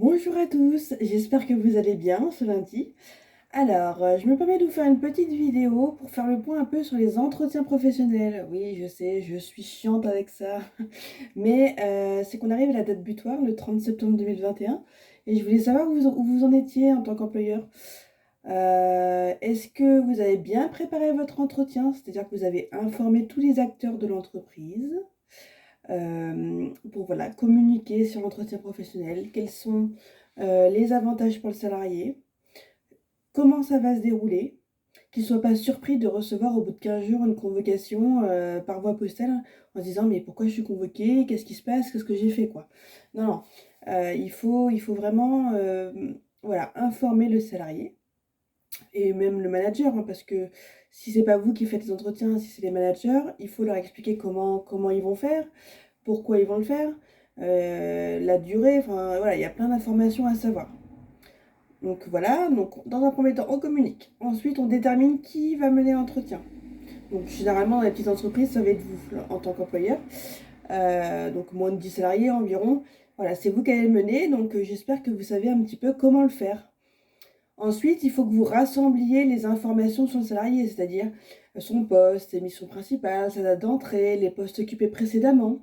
Bonjour à tous, j'espère que vous allez bien ce lundi. Alors, je me permets de vous faire une petite vidéo pour faire le point un peu sur les entretiens professionnels. Oui, je sais, je suis chiante avec ça, mais c'est qu'on arrive à la date butoir, le 30 septembre 2021, et je voulais savoir où vous en étiez en tant qu'employeur. Est-ce que vous avez bien préparé votre entretien? C'est-à-dire que vous avez informé tous les acteurs de l'entreprise? Pour voilà, communiquer sur l'entretien professionnel, quels sont les avantages pour le salarié, comment ça va se dérouler, qu'il ne soit pas surpris de recevoir au bout de 15 jours une convocation par voie postale en se disant mais pourquoi je suis convoqué, qu'est-ce qui se passe, qu'est-ce que j'ai fait quoi. Non, non, il faut vraiment voilà, informer le salarié et même le manager, hein, parce que si c'est pas vous qui faites les entretiens, si c'est les managers, il faut leur expliquer comment ils vont faire, pourquoi ils vont le faire, la durée, enfin voilà, il y a plein d'informations à savoir. Donc voilà, donc dans un premier temps, on communique. Ensuite, on détermine qui va mener l'entretien. Donc généralement, dans les petites entreprises, ça va être vous en tant qu'employeur. Donc moins de 10 salariés environ. Voilà, c'est vous qui allez le mener, donc j'espère que vous savez un petit peu comment le faire. Ensuite, il faut que vous rassembliez les informations sur le salarié, c'est-à-dire son poste, ses missions principales, sa date d'entrée, les postes occupés précédemment,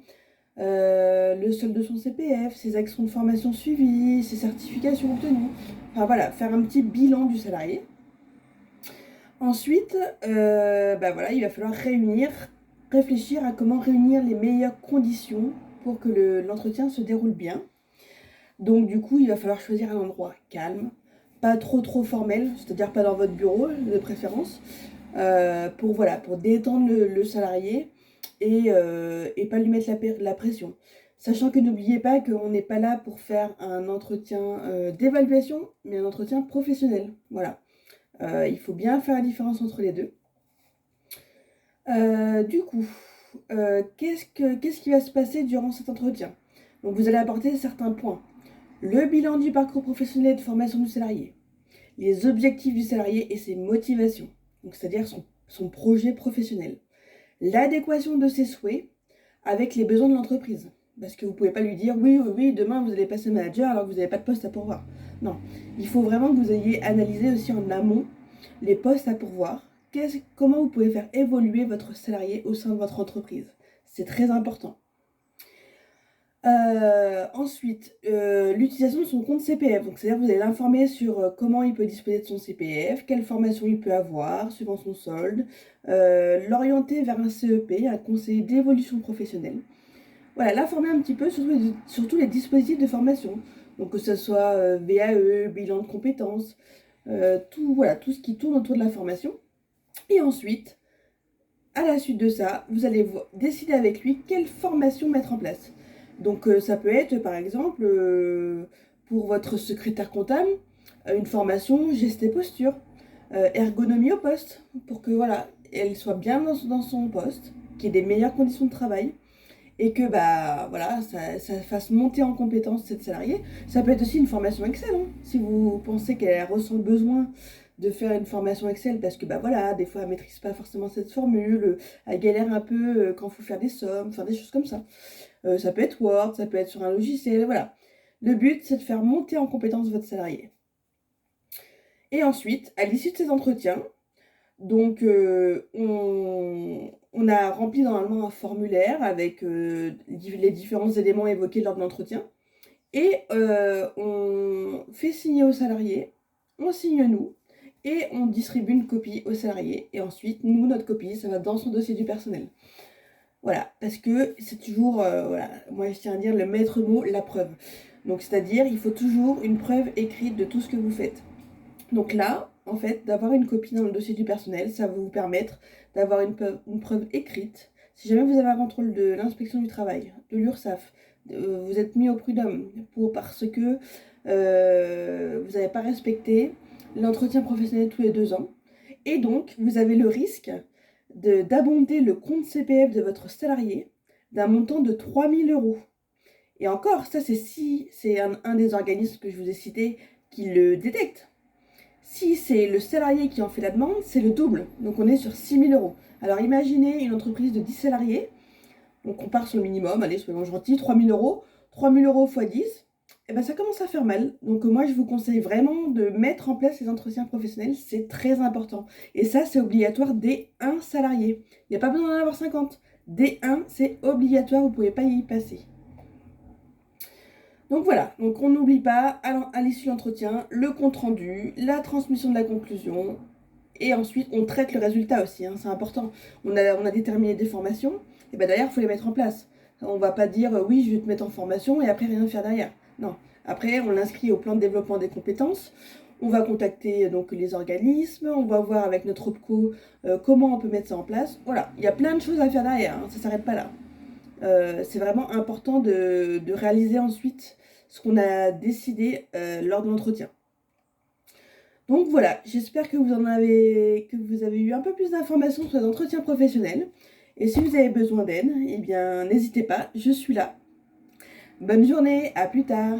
le solde de son CPF, ses actions de formation suivies, ses certifications obtenues. Enfin voilà, faire un petit bilan du salarié. Ensuite, bah voilà, il va falloir réfléchir à comment réunir les meilleures conditions pour que l'entretien se déroule bien. Donc du coup, il va falloir choisir un endroit calme, pas trop formel, c'est-à-dire pas dans votre bureau de préférence, pour détendre le salarié et pas lui mettre la pression. Sachant que n'oubliez pas qu'on n'est pas là pour faire un entretien d'évaluation, mais un entretien professionnel. Voilà. Il faut bien faire la différence entre les deux. Du coup, qu'est-ce qui va se passer durant cet entretien? Donc vous allez apporter certains points. Le bilan du parcours professionnel de formation du salarié, les objectifs du salarié et ses motivations, donc c'est-à-dire son projet professionnel, l'adéquation de ses souhaits avec les besoins de l'entreprise. Parce que vous ne pouvez pas lui dire oui, oui, oui, demain vous allez passer manager alors que vous n'avez pas de poste à pourvoir. Non, il faut vraiment que vous ayez analysé aussi en amont les postes à pourvoir, comment vous pouvez faire évoluer votre salarié au sein de votre entreprise. C'est très important. Ensuite, l'utilisation de son compte CPF. Donc, c'est-à-dire que vous allez l'informer sur comment il peut disposer de son CPF, quelle formation il peut avoir suivant son solde, l'orienter vers un CEP, un conseiller d'évolution professionnelle. Voilà, l'informer un petit peu sur tous les dispositifs de formation. Donc, que ce soit VAE, bilan de compétences, voilà, tout ce qui tourne autour de la formation. Et ensuite, à la suite de ça, vous allez décider avec lui quelle formation mettre en place. Donc ça peut être par exemple pour votre secrétaire comptable, une formation geste et posture, ergonomie au poste, pour que voilà, elle soit bien dans son poste, qu'il y ait des meilleures conditions de travail et que bah voilà, ça fasse monter en compétence cette salariée. Ça peut être aussi une formation Excel, hein, si vous pensez qu'elle ressent le besoin de faire une formation Excel parce que bah voilà, des fois elle maîtrise pas forcément cette formule, elle galère un peu quand il faut faire des sommes, enfin des choses comme ça. Ça peut être Word, ça peut être sur un logiciel, voilà. Le but, c'est de faire monter en compétence votre salarié. Et ensuite, à l'issue de ces entretiens, donc on a rempli normalement un formulaire avec les différents éléments évoqués lors de l'entretien. Et on fait signer au salarié, on signe nous, et on distribue une copie au salarié. Et ensuite, nous, notre copie, ça va dans son dossier du personnel. Voilà, parce que c'est toujours, voilà, moi je tiens à dire le maître mot, la preuve. Donc c'est-à-dire, il faut toujours une preuve écrite de tout ce que vous faites. Donc là, en fait, d'avoir une copie dans le dossier du personnel, ça va vous permettre d'avoir une preuve écrite. Si jamais vous avez un contrôle de l'inspection du travail, de l'URSSAF, vous êtes mis au prud'homme parce que vous n'avez pas respecté l'entretien professionnel tous les 2 ans. Et donc, vous avez le risque d'abonder le compte CPF de votre salarié d'un montant de 3 000 euros. Et encore, ça c'est un des organismes que je vous ai cité qui le détecte. Si c'est le salarié qui en fait la demande, c'est le double. Donc on est sur 6 000 euros. Alors imaginez une entreprise de 10 salariés. Donc on part sur le minimum, allez, soyons gentils, 3 000 euros. 3 000 euros x 10, et ben, ça commence à faire mal. Donc moi, je vous conseille vraiment de mettre en place les entretiens professionnels, c'est très important. Et ça, c'est obligatoire dès un salarié. Il n'y a pas besoin d'en avoir 50. Dès un, c'est obligatoire, vous ne pouvez pas y passer. Donc voilà, donc on n'oublie pas à l'issue de l'entretien, le compte-rendu, la transmission de la conclusion, et ensuite on traite le résultat aussi, hein, c'est important. On a déterminé des formations, et ben d'ailleurs il faut les mettre en place. On va pas dire oui je vais te mettre en formation et après rien faire derrière. Non, après on l'inscrit au plan de développement des compétences, on va contacter donc les organismes, on va voir avec notre OPCO comment on peut mettre ça en place. Voilà, il y a plein de choses à faire derrière, hein, ça s'arrête pas là. C'est vraiment important de réaliser ensuite ce qu'on a décidé lors de l'entretien. Donc voilà, j'espère que vous avez eu un peu plus d'informations sur les entretiens professionnels. Et si vous avez besoin d'aide, eh bien n'hésitez pas, je suis là. Bonne journée, à plus tard.